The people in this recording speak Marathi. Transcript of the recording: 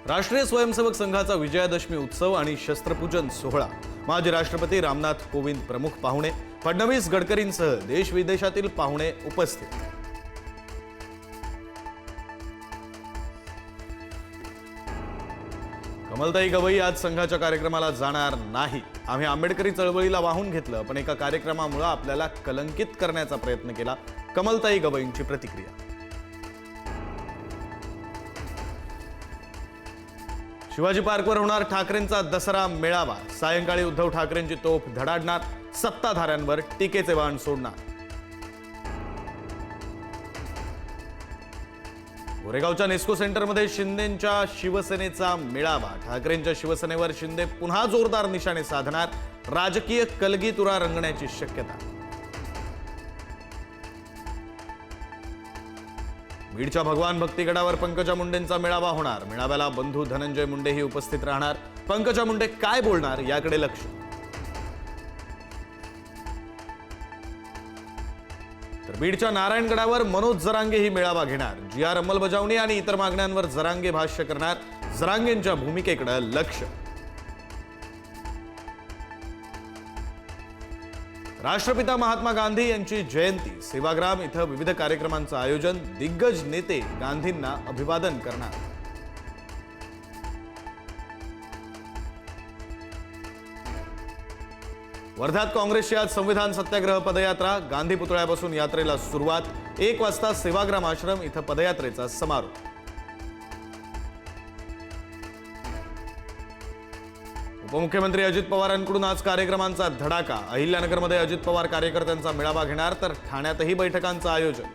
राष्ट्रीय स्वयंसेवक संघाचा विजयादशमी उत्सव आणि शस्त्रपूजन सोहळा। माजी राष्ट्रपती रामनाथ कोविंद प्रमुख पाहुणे, फडणवीस गडकरींसह देश विदेशातील पाहुणे उपस्थित। कमलताई गवई आज संघाच्या कार्यक्रमाला जाणार नाही। आम्ही आंबेडकरी चळवळीला वाहून घेतलं, पण एका कार्यक्रमामुळे आपल्याला कलंकित करण्याचा प्रयत्न केला। कमलताई गवईंची प्रतिक्रिया। शिवाजी पार्कवर होणार ठाकरेंचा दसरा मेळावा। सायंकाळी उद्धव ठाकरेंची तोफ धडाडणार, सत्ताधाऱ्यांवर टीकेचे बाण सोडणार। गोरेगावच्या नेस्को सेंटरमध्ये शिंदेंच्या शिवसेनेचा मेळावा। ठाकरेंच्या शिवसेनेवर शिंदे पुन्हा जोरदार निशाणे साधणार, राजकीय कलगीतुरा रंगण्याची शक्यता। बीडच्या भगवान भक्तिगडावर पंकजा मुंडेंचा मेळावा होणार। मेळाव्याला बंधू धनंजय मुंडेही उपस्थित राहणार। पंकजा मुंडे काय बोलणार याकडे लक्ष। तर बीडच्या नारायणगडावर मनोज जरांगेही मेळावा घेणार। जी.आर. अंमलबजावणी आणि इतर मागण्यांवर जरांगे भाष्य करणार। जरांगेंच्या भूमिकेकडे लक्ष। राष्ट्रपिता महात्मा गांधी यांची जयंती। सेवाग्राम इथं विविध कार्यक्रमांचं आयोजन। दिग्गज नेते गांधींना अभिवादन करणार। वर्ध्यात काँग्रेसची आज संविधान सत्याग्रह पदयात्रा। गांधी पुतळ्यापासून यात्रेला सुरुवात। 1 वाजता सेवाग्राम आश्रम इथं पदयात्रेचा समारोप। उपमुख्यमंत्री अजित पवारांकडून आज कार्यक्रमांचा धडाका। अहिल्यानगरमध्ये अजित पवार कार्यकर्त्यांचा मेळावा घेणार, तर ठाण्यातही बैठकांचं आयोजन।